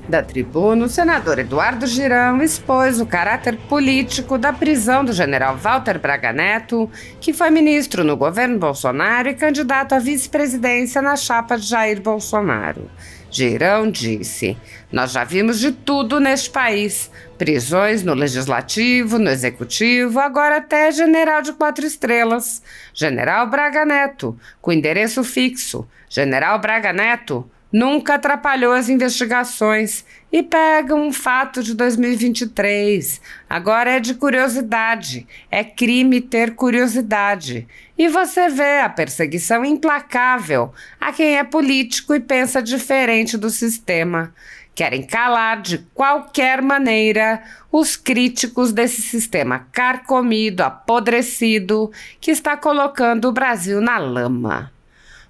Da tribuna, o senador Eduardo Girão expôs o caráter político da prisão do general Walter Braga Neto, que foi ministro no governo Bolsonaro e candidato à vice-presidência na chapa de Jair Bolsonaro. Girão disse: "Nós já vimos de tudo neste país. Prisões no legislativo, no executivo, agora até general de 4 estrelas. General Braga Neto, com endereço fixo. General Braga Neto nunca atrapalhou as investigações e pega um fato de 2023. Agora é de curiosidade. É crime ter curiosidade. E você vê a perseguição implacável a quem é político e pensa diferente do sistema. Querem calar de qualquer maneira os críticos desse sistema carcomido, apodrecido, que está colocando o Brasil na lama."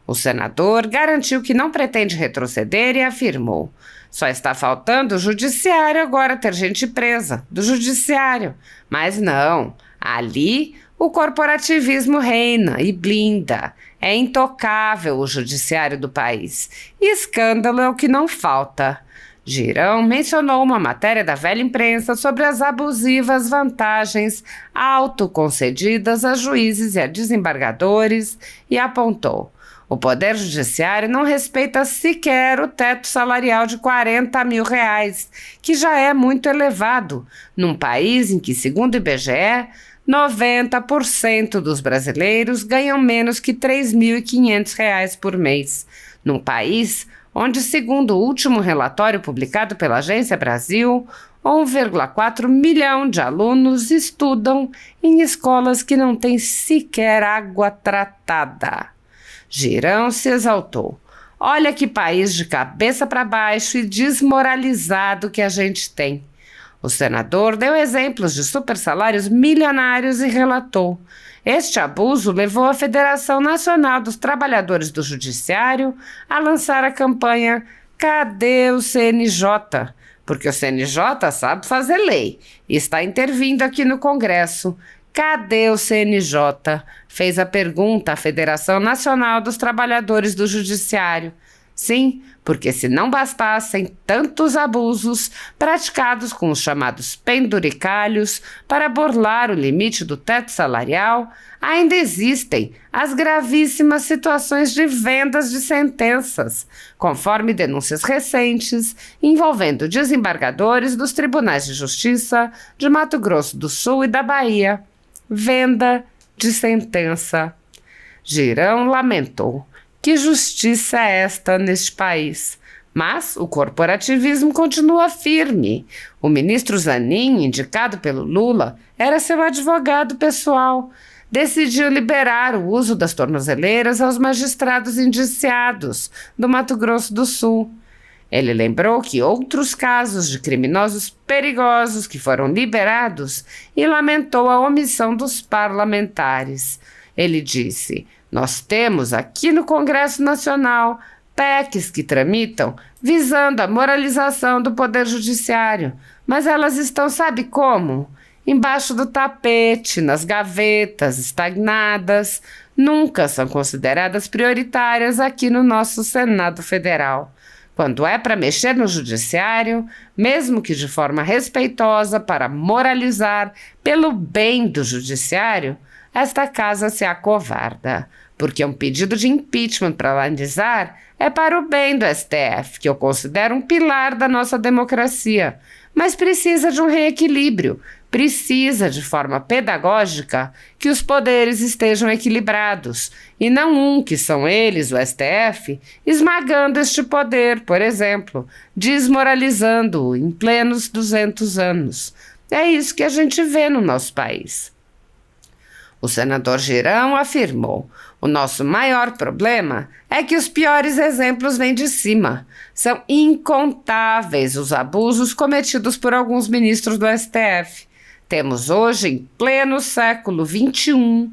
O senador garantiu que não pretende retroceder e afirmou: "Só está faltando o judiciário agora ter gente presa, do judiciário. Mas não, ali o corporativismo reina e blinda. É intocável o judiciário do país. E escândalo é o que não falta." Girão mencionou uma matéria da velha imprensa sobre as abusivas vantagens autoconcedidas a juízes e a desembargadores e apontou: "O Poder Judiciário não respeita sequer o teto salarial de R$40 mil, que já é muito elevado, num país em que, segundo o IBGE, 90% dos brasileiros ganham menos que R$3.500 por mês. Num país onde, segundo o último relatório publicado pela Agência Brasil, 1,4 milhão de alunos estudam em escolas que não têm sequer água tratada." Girão se exaltou: "Olha que país de cabeça para baixo e desmoralizado que a gente tem." O senador deu exemplos de supersalários milionários e relatou: "Este abuso levou a Federação Nacional dos Trabalhadores do Judiciário a lançar a campanha Cadê o CNJ? Porque o CNJ sabe fazer lei e está intervindo aqui no Congresso. Cadê o CNJ?" Fez a pergunta à Federação Nacional dos Trabalhadores do Judiciário. Sim, porque se não bastassem tantos abusos praticados com os chamados penduricalhos para burlar o limite do teto salarial, ainda existem as gravíssimas situações de vendas de sentenças, conforme denúncias recentes envolvendo desembargadores dos tribunais de justiça de Mato Grosso do Sul e da Bahia. Venda de sentença. Girão lamentou: "Que justiça é esta neste país?" Mas o corporativismo continua firme. O ministro Zanin, indicado pelo Lula, era seu advogado pessoal. Decidiu liberar o uso das tornozeleiras aos magistrados indiciados do Mato Grosso do Sul. Ele lembrou que outros casos de criminosos perigosos que foram liberados e lamentou a omissão dos parlamentares. Ele disse: "Nós temos aqui no Congresso Nacional PECs que tramitam visando a moralização do Poder Judiciário, mas elas estão, sabe como? Embaixo do tapete, nas gavetas, estagnadas, nunca são consideradas prioritárias aqui no nosso Senado Federal. Quando é para mexer no judiciário, mesmo que de forma respeitosa para moralizar pelo bem do judiciário, esta casa se acovarda, porque um pedido de impeachment para analisar é para o bem do STF, que eu considero um pilar da nossa democracia, mas precisa de um reequilíbrio, precisa, de forma pedagógica, que os poderes estejam equilibrados, e não um, que são eles, o STF, esmagando este poder, por exemplo, desmoralizando-o em plenos 200 anos. É isso que a gente vê no nosso país." O senador Girão afirmou: "O nosso maior problema é que os piores exemplos vêm de cima. São incontáveis os abusos cometidos por alguns ministros do STF. Temos hoje, em pleno século XXI,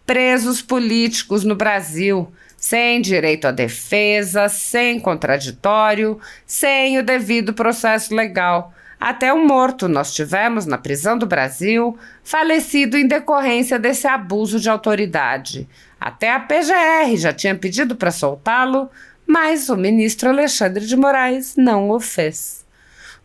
presos políticos no Brasil, sem direito à defesa, sem contraditório, sem o devido processo legal. Até um morto nós tivemos na prisão do Brasil, falecido em decorrência desse abuso de autoridade. Até a PGR já tinha pedido para soltá-lo, mas o ministro Alexandre de Moraes não o fez."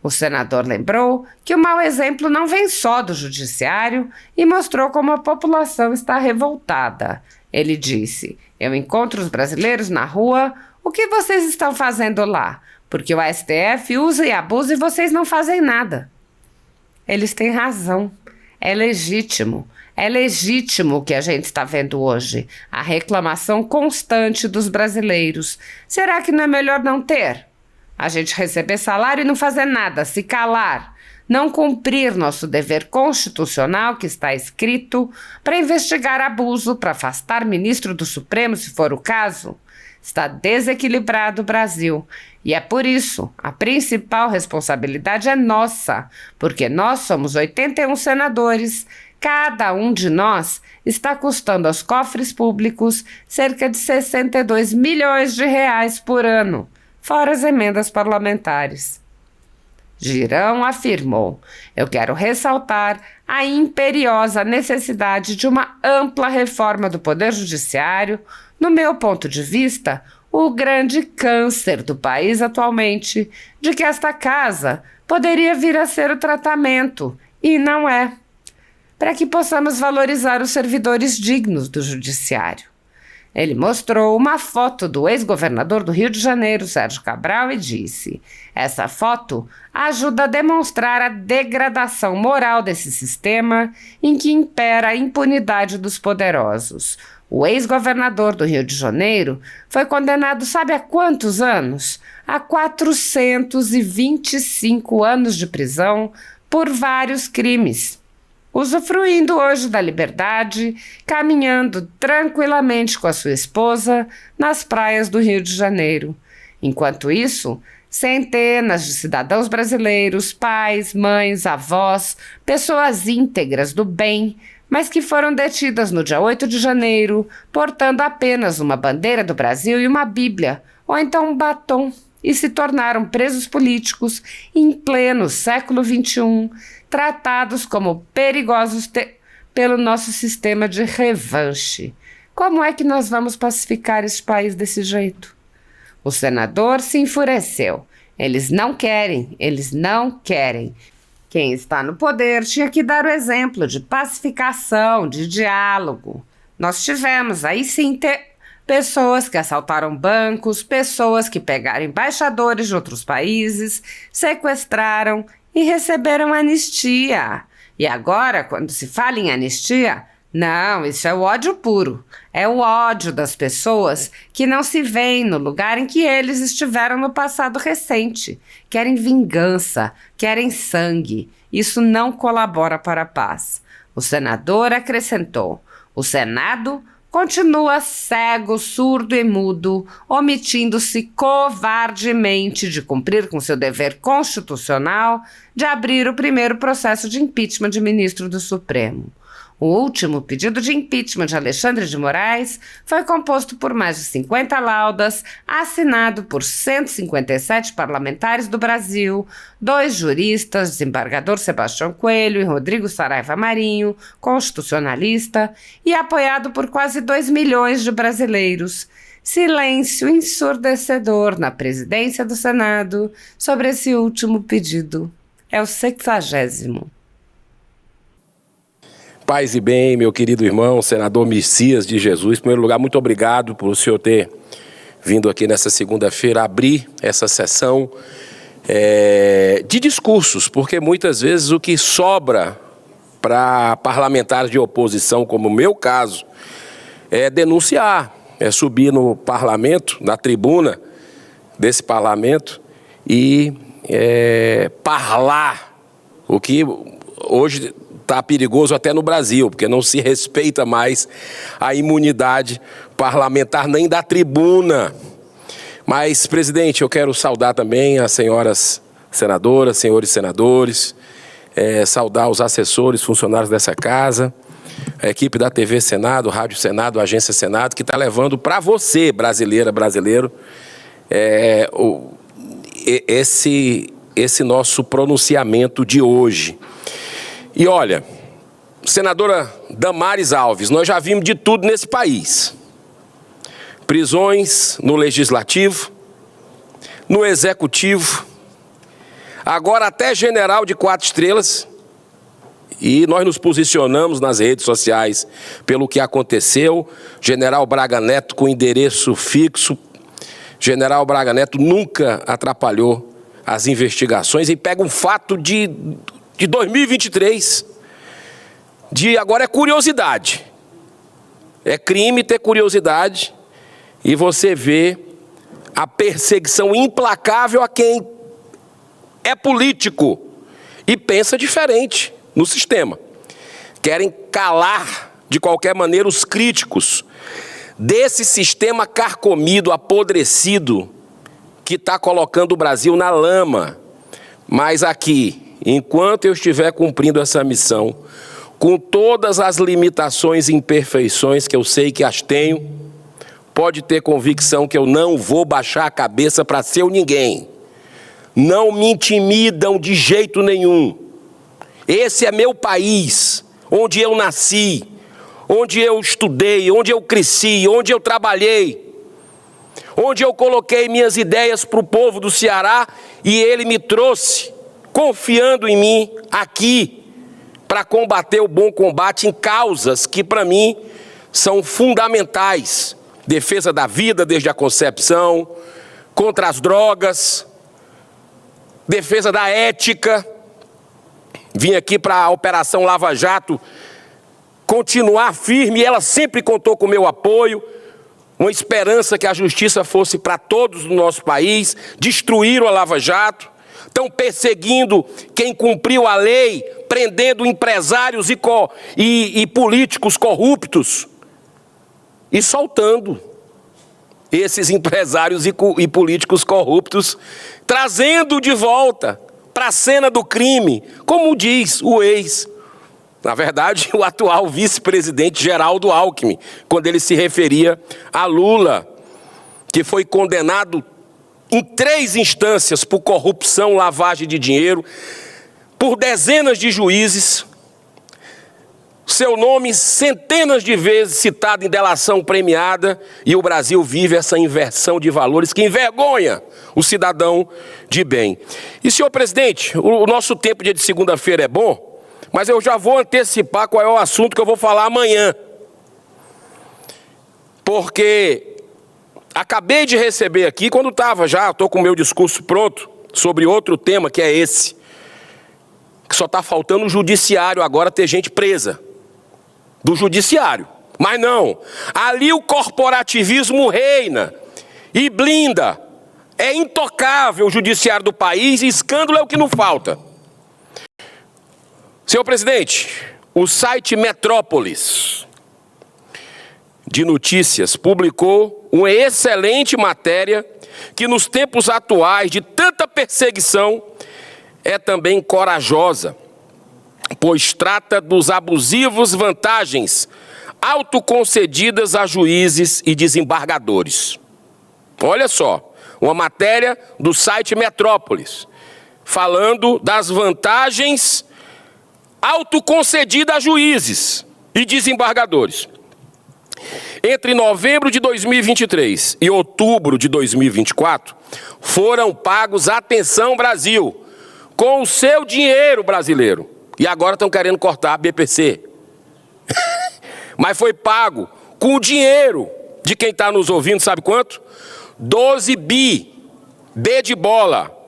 O senador lembrou que o mau exemplo não vem só do judiciário e mostrou como a população está revoltada. Ele disse: "Eu encontro os brasileiros na rua. O que vocês estão fazendo lá? Porque o STF usa e abusa e vocês não fazem nada." Eles têm razão. É legítimo. É legítimo o que a gente está vendo hoje. A reclamação constante dos brasileiros. Será que não é melhor não ter? A gente receber salário e não fazer nada, se calar, não cumprir nosso dever constitucional que está escrito para investigar abuso, para afastar ministro do Supremo, se for o caso. Está desequilibrado o Brasil e é por isso a principal responsabilidade é nossa, porque nós somos 81 senadores. Cada um de nós está custando aos cofres públicos cerca de 62 milhões de reais por ano, fora as emendas parlamentares. Girão afirmou: "Eu quero ressaltar a imperiosa necessidade de uma ampla reforma do Poder Judiciário. No meu ponto de vista, o grande câncer do país atualmente, de que esta casa poderia vir a ser o tratamento, e não é, para que possamos valorizar os servidores dignos do Judiciário." Ele mostrou uma foto do ex-governador do Rio de Janeiro, Sérgio Cabral, e disse: "Essa foto ajuda a demonstrar a degradação moral desse sistema em que impera a impunidade dos poderosos. O ex-governador do Rio de Janeiro foi condenado sabe a quantos anos? A 425 anos de prisão por vários crimes, usufruindo hoje da liberdade, caminhando tranquilamente com a sua esposa nas praias do Rio de Janeiro. Enquanto isso, centenas de cidadãos brasileiros, pais, mães, avós, pessoas íntegras do bem, mas que foram detidas no dia 8 de janeiro, portando apenas uma bandeira do Brasil e uma Bíblia, ou então um batom, e se tornaram presos políticos em pleno século XXI, tratados como perigosos pelo nosso sistema de revanche. Como é que nós vamos pacificar este país desse jeito?" O senador se enfureceu. Eles não querem. Quem está no poder tinha que dar o exemplo de pacificação, de diálogo. Nós tivemos, aí sim, pessoas que assaltaram bancos, pessoas que pegaram embaixadores de outros países, sequestraram e receberam anistia. E agora, quando se fala em anistia, não, isso é o ódio puro. É o ódio das pessoas que não se veem no lugar em que eles estiveram no passado recente. Querem vingança, querem sangue. Isso não colabora para a paz. O senador acrescentou: "O Senado continua cego, surdo e mudo, omitindo-se covardemente de cumprir com seu dever constitucional de abrir o primeiro processo de impeachment de ministro do Supremo." O último pedido de impeachment de Alexandre de Moraes foi composto por mais de 50 laudas, assinado por 157 parlamentares do Brasil, 2 juristas, desembargador Sebastião Coelho e Rodrigo Saraiva Marinho, constitucionalista, e apoiado por quase 2 milhões de brasileiros. Silêncio ensurdecedor na presidência do Senado sobre esse último pedido. É o 60º. Paz e bem, meu querido irmão, senador Messias de Jesus. Em primeiro lugar, muito obrigado por o senhor ter vindo aqui nessa segunda-feira abrir essa sessão de discursos, porque muitas vezes o que sobra para parlamentares de oposição, como o meu caso, é denunciar, é subir no parlamento, na tribuna desse parlamento e parlar, o que hoje está perigoso até no Brasil, porque não se respeita mais a imunidade parlamentar nem da tribuna. Mas, presidente, eu quero saudar também as senhoras senadoras, senhores senadores, saudar os assessores, funcionários dessa casa, a equipe da TV Senado, Rádio Senado, Agência Senado, que está levando para você, brasileira, brasileiro, esse nosso pronunciamento de hoje. E olha, senadora Damares Alves, nós já vimos de tudo nesse país. Prisões no Legislativo, no Executivo, agora até general de 4 estrelas, e nós nos posicionamos nas redes sociais pelo que aconteceu. General Braga Neto com endereço fixo. General Braga Neto nunca atrapalhou as investigações e pega um fato de 2023. Agora é curiosidade. É crime ter curiosidade e você vê a perseguição implacável a quem é político e pensa diferente no sistema. Querem calar de qualquer maneira os críticos desse sistema carcomido, apodrecido, que está colocando o Brasil na lama. Mas aqui, enquanto eu estiver cumprindo essa missão, com todas as limitações e imperfeições que eu sei que as tenho, pode ter convicção que eu não vou baixar a cabeça para ser o ninguém. Não me intimidam de jeito nenhum. Esse é meu país, onde eu nasci, onde eu estudei, onde eu cresci, onde eu trabalhei, onde eu coloquei minhas ideias para o povo do Ceará e ele me trouxe, confiando em mim, aqui, para combater o bom combate em causas que, para mim, são fundamentais. Defesa da vida desde a concepção, contra as drogas, defesa da ética. Vim aqui para a Operação Lava Jato continuar firme e ela sempre contou com o meu apoio. Uma esperança que a justiça fosse para todos no nosso país. Destruíram a Lava Jato. Estão perseguindo quem cumpriu a lei, prendendo empresários e políticos corruptos e soltando esses empresários e políticos corruptos, trazendo de volta para a cena do crime, como diz o ex, na verdade, o atual vice-presidente Geraldo Alckmin, quando ele se referia a Lula, que foi condenado em 3 instâncias por corrupção, lavagem de dinheiro, por dezenas de juízes, seu nome centenas de vezes citado em delação premiada, e o Brasil vive essa inversão de valores que envergonha o cidadão de bem. E, senhor presidente, o nosso tempo dia de segunda-feira é bom, mas eu já vou antecipar qual é o assunto que eu vou falar amanhã. Porque acabei de receber aqui, quando estou com o meu discurso pronto, sobre outro tema que é esse, que só está faltando o judiciário agora ter gente presa. Do judiciário. Mas não, ali o corporativismo reina e blinda. É intocável o judiciário do país e escândalo é o que não falta. Senhor presidente, o site Metrópolis de notícias publicou uma excelente matéria que nos tempos atuais de tanta perseguição é também corajosa, pois trata dos abusivos vantagens autoconcedidas a juízes e desembargadores. Olha só, uma matéria do site Metrópolis, falando das vantagens autoconcedidas a juízes e desembargadores. Entre novembro de 2023 e outubro de 2024, foram pagos, atenção Brasil, com o seu dinheiro brasileiro. E agora estão querendo cortar a BPC. Mas foi pago com o dinheiro de quem está nos ouvindo, sabe quanto? 12 bi, B de bola,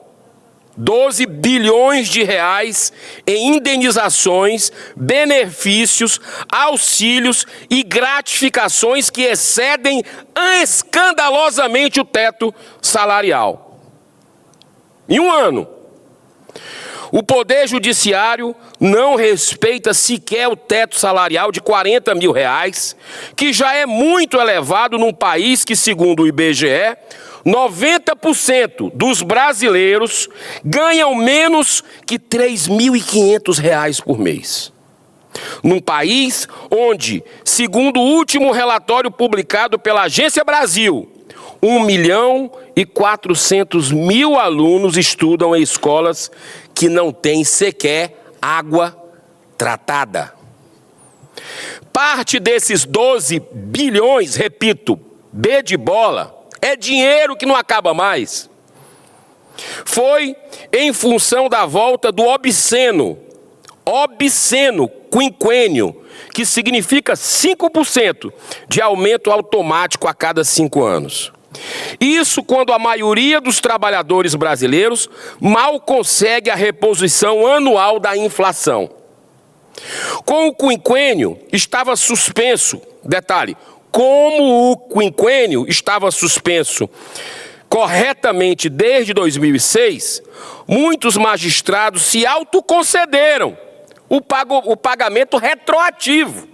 12 bilhões de reais em indenizações, benefícios, auxílios e gratificações que excedem escandalosamente o teto salarial. Em um ano. O Poder Judiciário não respeita sequer o teto salarial de R$40 mil, que já é muito elevado num país que, segundo o IBGE, 90% dos brasileiros ganham menos que R$3.500 por mês. Num país onde, segundo o último relatório publicado pela Agência Brasil, 1.400.000 alunos estudam em escolas que não têm sequer água tratada. Parte desses 12 bilhões, repito, B de bola, é dinheiro que não acaba mais. foi em função da volta do obsceno quinquênio, que significa 5% de aumento automático a cada 5 anos. Isso quando a maioria dos trabalhadores brasileiros mal consegue a reposição anual da inflação. Com o quinquênio estava suspenso, detalhe, como o quinquênio estava suspenso corretamente desde 2006, muitos magistrados se autoconcederam o pagamento retroativo.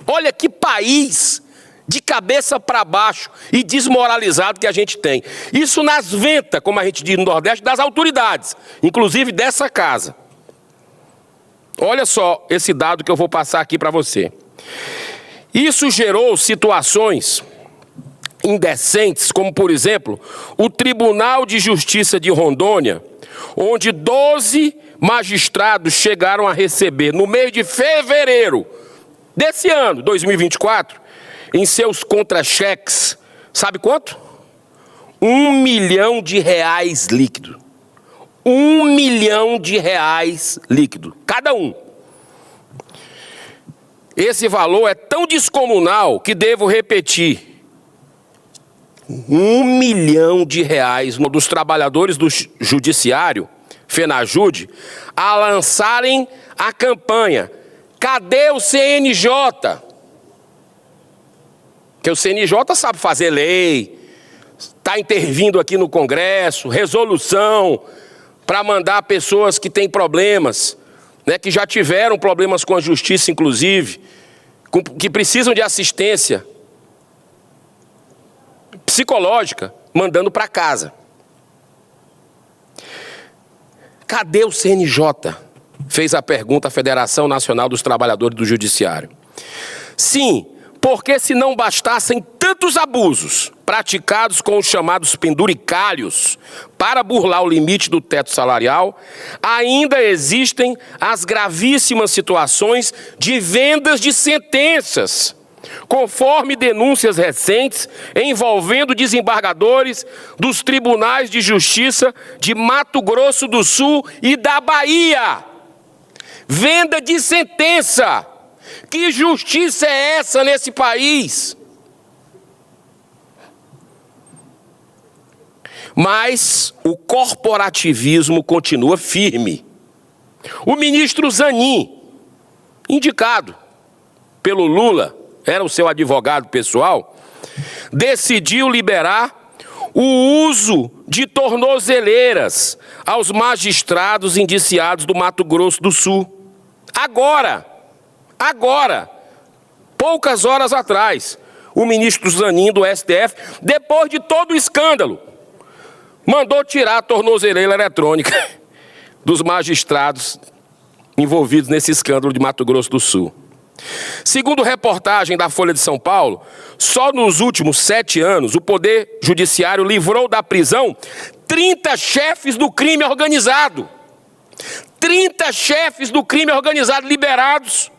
Olha que país de cabeça para baixo e desmoralizado que a gente tem. Isso nas ventas, como a gente diz no Nordeste, das autoridades, inclusive dessa casa. Olha só esse dado que eu vou passar aqui para você. Isso gerou situações indecentes, como, por exemplo, o Tribunal de Justiça de Rondônia, onde 12 magistrados chegaram a receber, no mês de fevereiro desse ano, 2024, em seus contra-cheques, sabe quanto? R$1 milhão líquido. R$1 milhão líquido, cada um. Esse valor é tão descomunal que devo repetir. R$1 milhão dos trabalhadores do judiciário, FENAJUDE, a lançarem a campanha. Cadê o CNJ? Porque o CNJ sabe fazer lei, está intervindo aqui no Congresso, resolução, para mandar pessoas que têm problemas, né, que já tiveram problemas com a justiça, inclusive, que precisam de assistência psicológica, mandando para casa. Cadê o CNJ? Fez a pergunta a Federação Nacional dos Trabalhadores do Judiciário. Sim, porque se não bastassem tantos abusos praticados com os chamados penduricalhos para burlar o limite do teto salarial, ainda existem as gravíssimas situações de vendas de sentenças, conforme denúncias recentes envolvendo desembargadores dos tribunais de justiça de Mato Grosso do Sul e da Bahia. Venda de sentença. Que justiça é essa nesse país? Mas o corporativismo continua firme. O ministro Zanin, indicado pelo Lula, era o seu advogado pessoal, decidiu liberar o uso de tornozeleiras aos magistrados indiciados do Mato Grosso do Sul. Agora, poucas horas atrás, o ministro Zanin do STF, depois de todo o escândalo, mandou tirar a tornozeleira eletrônica dos magistrados envolvidos nesse escândalo de Mato Grosso do Sul. Segundo reportagem da Folha de São Paulo, só nos últimos 7 anos o Poder Judiciário livrou da prisão 30 chefes do crime organizado. 30 chefes do crime organizado liberados.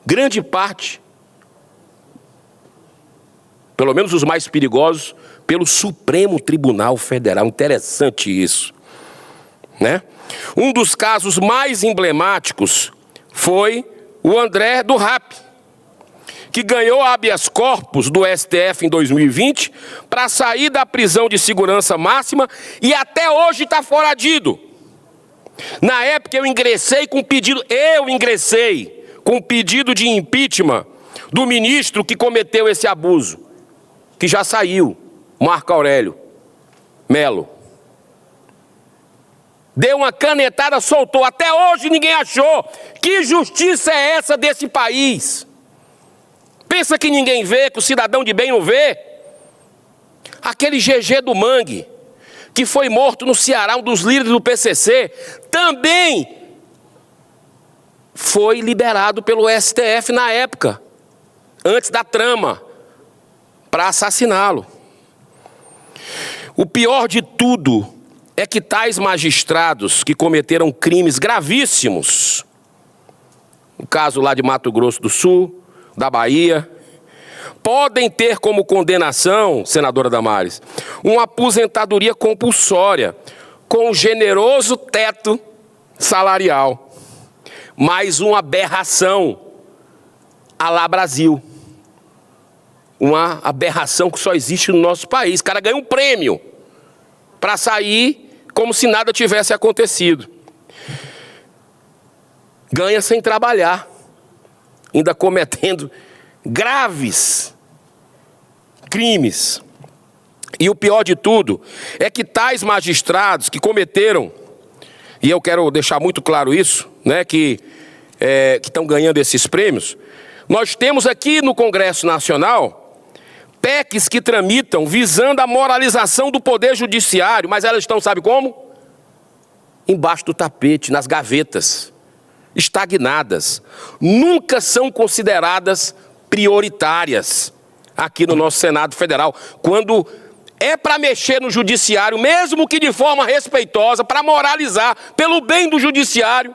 Grande parte, pelo menos os mais perigosos, pelo Supremo Tribunal Federal. Interessante isso, né? Um dos casos mais emblemáticos foi o André do Rap, que ganhou habeas corpus do STF em 2020 para sair da prisão de segurança máxima e até hoje está foragido. Na época eu ingressei com pedido de impeachment do ministro que cometeu esse abuso, que já saiu, Marco Aurélio Melo. Deu uma canetada, soltou. Até hoje ninguém achou. Que justiça é essa desse país? Pensa que ninguém vê, que o cidadão de bem não vê? Aquele GG do Mangue, que foi morto no Ceará, um dos líderes do PCC, também foi liberado pelo STF na época, antes da trama, para assassiná-lo. O pior de tudo é que tais magistrados que cometeram crimes gravíssimos, no caso lá de Mato Grosso do Sul, da Bahia, podem ter como condenação, senadora Damares, uma aposentadoria compulsória com um generoso teto salarial. Mais uma aberração à lá Brasil. Uma aberração que só existe no nosso país. O cara ganha um prêmio para sair como se nada tivesse acontecido. Ganha sem trabalhar, ainda cometendo graves crimes. E o pior de tudo é que tais magistrados que cometeram, e eu quero deixar muito claro isso, né, que estão ganhando esses prêmios, nós temos aqui no Congresso Nacional PECs que tramitam visando a moralização do Poder Judiciário, mas elas estão, sabe como? Embaixo do tapete, nas gavetas, estagnadas. Nunca são consideradas prioritárias aqui no nosso Senado Federal. Quando é para mexer no Judiciário, mesmo que de forma respeitosa, para moralizar pelo bem do Judiciário,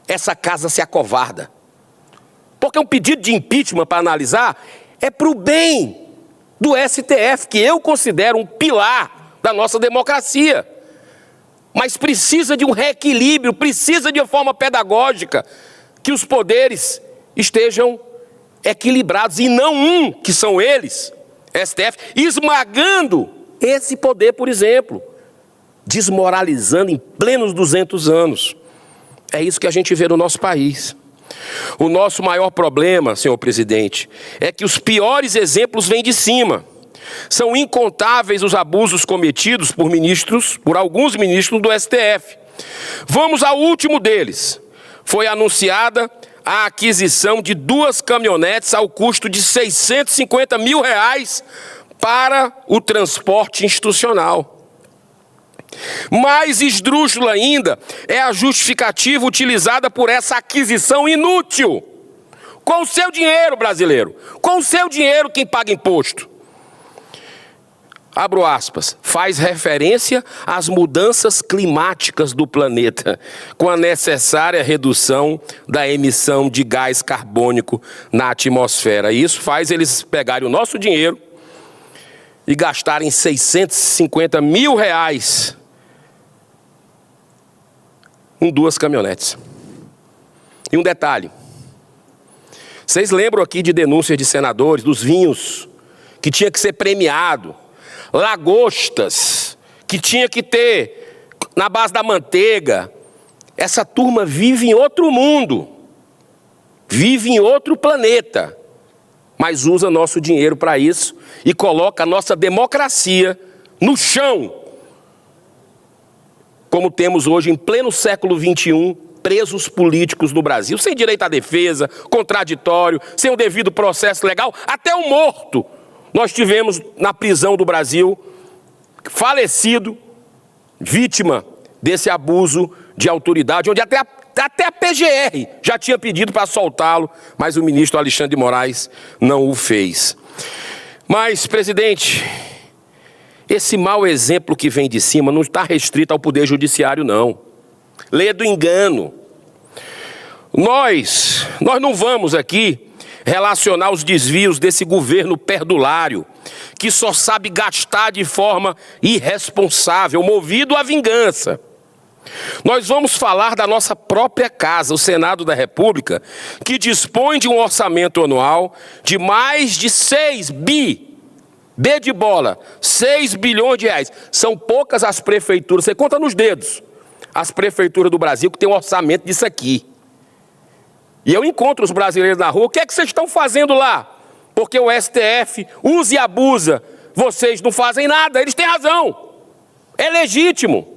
essa casa se acovarda. Porque um pedido de impeachment para analisar é para o bem do STF, que eu considero um pilar da nossa democracia. Mas precisa de um reequilíbrio, precisa de uma forma pedagógica, que os poderes estejam equilibrados, e não um, que são eles, STF, esmagando esse poder, por exemplo, desmoralizando em plenos 200 anos. É isso que a gente vê no nosso país. O nosso maior problema, senhor presidente, é que os piores exemplos vêm de cima. São incontáveis os abusos cometidos por alguns ministros do STF. Vamos ao último deles. Foi anunciada a aquisição de 2 caminhonetes ao custo de R$650 mil para o transporte institucional. Mais esdrúxula ainda é a justificativa utilizada por essa aquisição inútil. Com o seu dinheiro, brasileiro, com o seu dinheiro, quem paga imposto. Abro aspas, faz referência às mudanças climáticas do planeta, com a necessária redução da emissão de gás carbônico na atmosfera. E isso faz eles pegarem o nosso dinheiro e gastarem R$650 mil em 2 caminhonetes. E um detalhe, vocês lembram aqui de denúncias de senadores, dos vinhos, que tinha que ser premiado, lagostas, que tinha que ter na base da manteiga. Essa turma vive em outro mundo, vive em outro planeta, mas usa nosso dinheiro para isso e coloca a nossa democracia no chão, como temos hoje em pleno século XXI, presos políticos no Brasil, sem direito à defesa, contraditório, sem o devido processo legal, até o morto. Nós tivemos na prisão do Brasil, falecido, vítima desse abuso de autoridade, onde até a PGR já tinha pedido para soltá-lo, mas o ministro Alexandre de Moraes não o fez. Mas, presidente, esse mau exemplo que vem de cima não está restrito ao Poder Judiciário, não. Lê do engano. Nós não vamos aqui relacionar os desvios desse governo perdulário, que só sabe gastar de forma irresponsável, movido à vingança. Nós vamos falar da nossa própria casa, o Senado da República, que dispõe de um orçamento anual de mais de 6 bilhões de reais. São poucas as prefeituras, você conta nos dedos, as prefeituras do Brasil que tem um orçamento disso aqui. E eu encontro os brasileiros na rua, o que é que vocês estão fazendo lá? Porque o STF usa e abusa, vocês não fazem nada, eles têm razão. É legítimo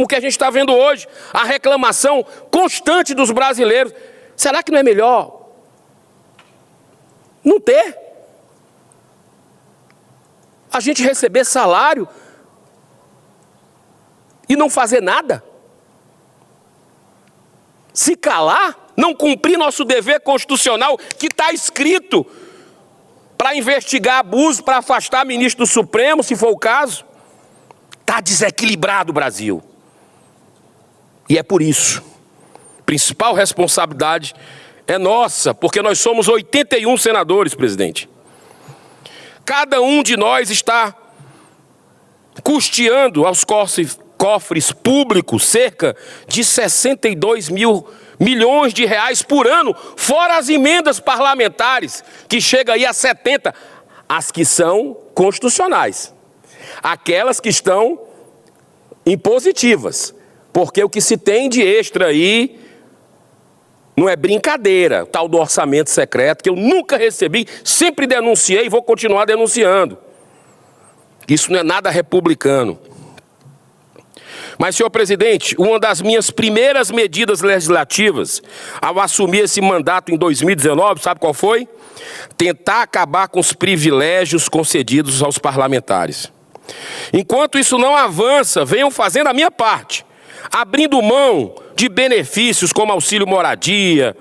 o que a gente está vendo hoje, a reclamação constante dos brasileiros. Será que não é melhor não ter? A gente receber salário e não fazer nada? Se calar, não cumprir nosso dever constitucional que está escrito para investigar abuso, para afastar ministro do Supremo, se for o caso? Está desequilibrado o Brasil. E é por isso, a principal responsabilidade é nossa, porque nós somos 81 senadores, presidente. Cada um de nós está custeando aos cofres públicos cerca de 62 mil milhões de reais por ano, fora as emendas parlamentares, que chega aí a 70, as que são constitucionais, aquelas que estão impositivas, porque o que se tem de extra aí não é brincadeira, tal do orçamento secreto, que eu nunca recebi, sempre denunciei e vou continuar denunciando. Isso não é nada republicano. Mas, senhor presidente, uma das minhas primeiras medidas legislativas ao assumir esse mandato em 2019, sabe qual foi? Tentar acabar com os privilégios concedidos aos parlamentares. Enquanto isso não avança, venham fazendo a minha parte, abrindo mão de benefícios como auxílio moradia,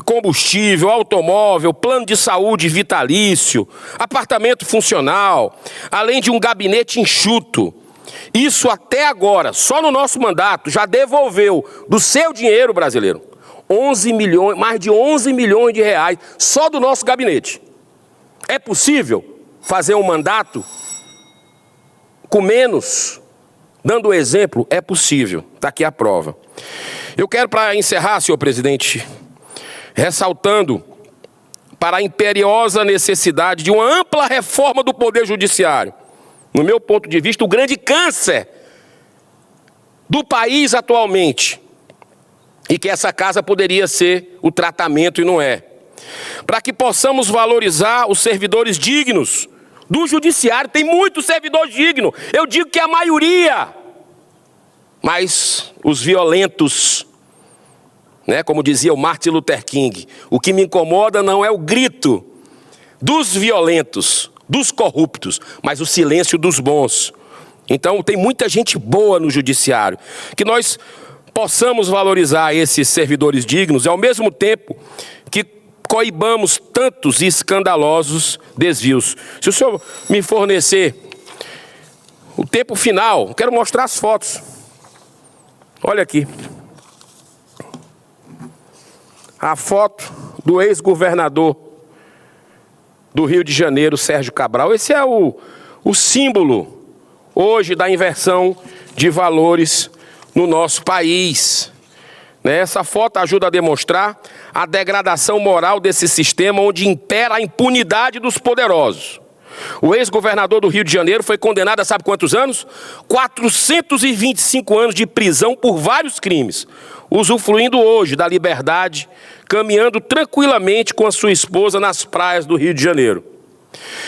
combustível, automóvel, plano de saúde vitalício, apartamento funcional, além de um gabinete enxuto. Isso até agora, só no nosso mandato, já devolveu do seu dinheiro brasileiro 11 milhões, mais de 11 milhões de reais, só do nosso gabinete. É possível fazer um mandato com menos? Dando o exemplo, é possível. Está aqui a prova. Eu quero, para encerrar, senhor presidente, ressaltando para a imperiosa necessidade de uma ampla reforma do Poder Judiciário. No meu ponto de vista, o grande câncer do país atualmente, e que essa casa poderia ser o tratamento e não é. Para que possamos valorizar os servidores dignos do judiciário. Tem muitos servidores dignos, eu digo que a maioria, mas os violentos, né, como dizia o Martin Luther King, o que me incomoda não é o grito dos violentos, dos corruptos, mas o silêncio dos bons. Então tem muita gente boa no judiciário, que nós possamos valorizar esses servidores dignos e ao mesmo tempo que coibamos tantos e escandalosos desvios. Se o senhor me fornecer o tempo final, quero mostrar as fotos. Olha aqui. A foto do ex-governador do Rio de Janeiro, Sérgio Cabral. Esse é o símbolo hoje da inversão de valores no nosso país. Essa foto ajuda a demonstrar a degradação moral desse sistema onde impera a impunidade dos poderosos. O ex-governador do Rio de Janeiro foi condenado a sabe quantos anos? 425 anos de prisão por vários crimes, usufruindo hoje da liberdade, caminhando tranquilamente com a sua esposa nas praias do Rio de Janeiro.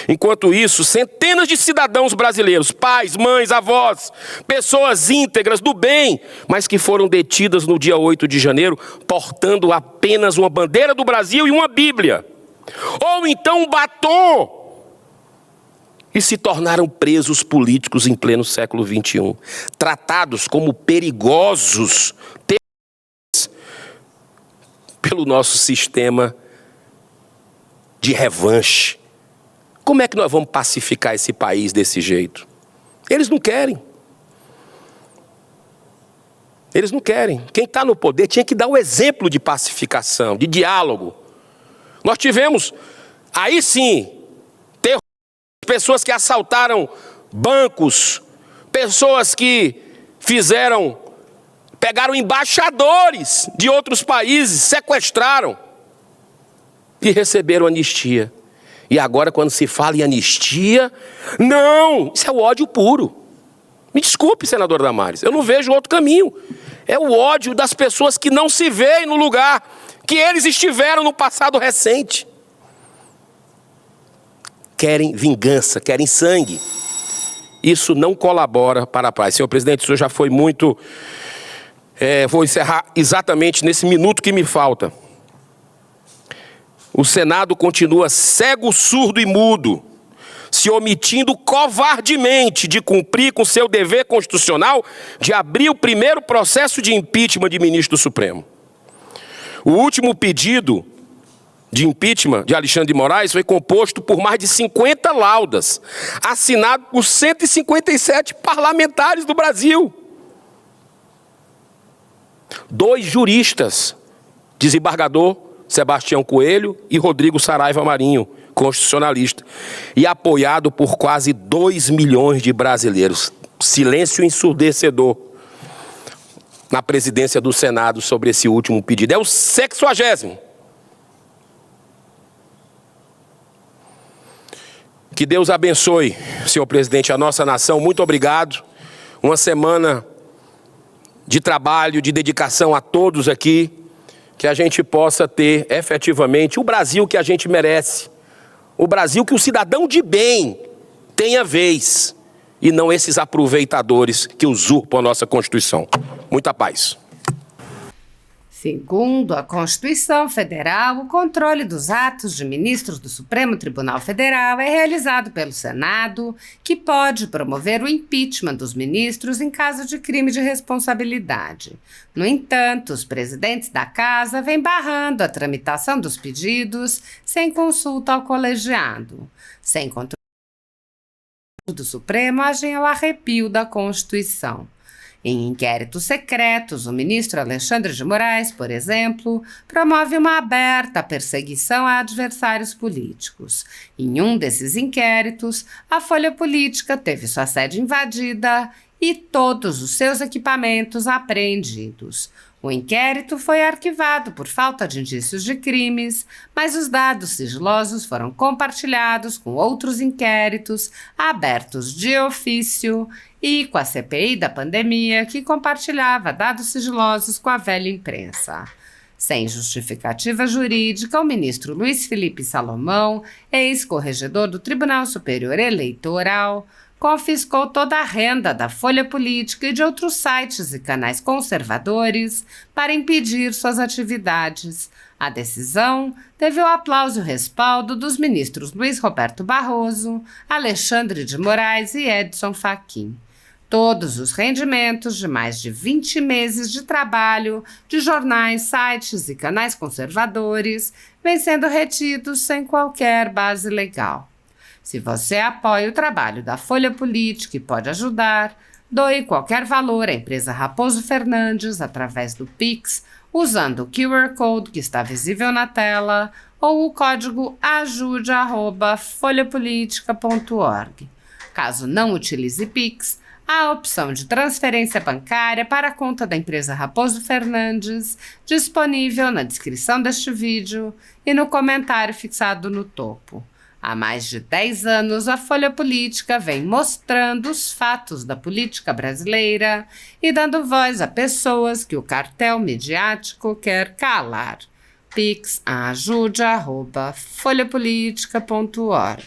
Enquanto isso, centenas de cidadãos brasileiros, pais, mães, avós, pessoas íntegras do bem, mas que foram detidas no dia 8 de janeiro, portando apenas uma bandeira do Brasil e uma Bíblia, ou então um batom, e se tornaram presos políticos em pleno século XXI, tratados como perigosos pelo nosso sistema de revanche. Como é que nós vamos pacificar esse país desse jeito? Eles não querem. Eles não querem. Quem está no poder tinha que dar o exemplo de pacificação, de diálogo. Nós tivemos, aí sim, pessoas que assaltaram bancos, pessoas que pegaram embaixadores de outros países, sequestraram e receberam anistia. E agora, quando se fala em anistia, não, isso é o ódio puro. Me desculpe, senador Damares, eu não vejo outro caminho. É o ódio das pessoas que não se veem no lugar que eles estiveram no passado recente. Querem vingança, querem sangue. Isso não colabora para a paz. Senhor presidente, o senhor já foi muito... vou encerrar exatamente nesse minuto que me falta. O Senado continua cego, surdo e mudo, se omitindo covardemente de cumprir com seu dever constitucional de abrir o primeiro processo de impeachment de ministro do Supremo. O último pedido de impeachment de Alexandre de Moraes foi composto por mais de 50 laudas, assinado por 157 parlamentares do Brasil. 2 juristas, desembargador Sebastião Coelho e Rodrigo Saraiva Marinho, constitucionalista, e apoiado por quase 2 milhões de brasileiros. Silêncio ensurdecedor na presidência do Senado sobre esse último pedido. É o 60º. Que Deus abençoe, senhor presidente, a nossa nação. Muito obrigado. Uma semana de trabalho, de dedicação a todos aqui, que a gente possa ter efetivamente o Brasil que a gente merece, o Brasil que o cidadão de bem tenha vez, e não esses aproveitadores que usurpam a nossa Constituição. Muita paz. Segundo a Constituição Federal, o controle dos atos de ministros do Supremo Tribunal Federal é realizado pelo Senado, que pode promover o impeachment dos ministros em caso de crime de responsabilidade. No entanto, os presidentes da Casa vêm barrando a tramitação dos pedidos sem consulta ao colegiado. Sem controle do Supremo, agem ao arrepio da Constituição. Em inquéritos secretos, o ministro Alexandre de Moraes, por exemplo, promove uma aberta perseguição a adversários políticos. Em um desses inquéritos, a Folha Política teve sua sede invadida e todos os seus equipamentos apreendidos. O inquérito foi arquivado por falta de indícios de crimes, mas os dados sigilosos foram compartilhados com outros inquéritos abertos de ofício e com a CPI da pandemia, que compartilhava dados sigilosos com a velha imprensa. Sem justificativa jurídica, o ministro Luiz Felipe Salomão, ex-corregedor do Tribunal Superior Eleitoral, confiscou toda a renda da Folha Política e de outros sites e canais conservadores para impedir suas atividades. A decisão teve o aplauso e o respaldo dos ministros Luiz Roberto Barroso, Alexandre de Moraes e Edson Fachin. Todos os rendimentos de mais de 20 meses de trabalho de jornais, sites e canais conservadores vêm sendo retidos sem qualquer base legal. Se você apoia o trabalho da Folha Política e pode ajudar, doe qualquer valor à empresa Raposo Fernandes através do Pix, usando o QR Code que está visível na tela ou o código ajude@folhapolitica.org. Caso não utilize Pix, há a opção de transferência bancária para a conta da empresa Raposo Fernandes, disponível na descrição deste vídeo e no comentário fixado no topo. Há mais de 10 anos, a Folha Política vem mostrando os fatos da política brasileira e dando voz a pessoas que o cartel midiático quer calar. Pix ajude@folhapolitica.org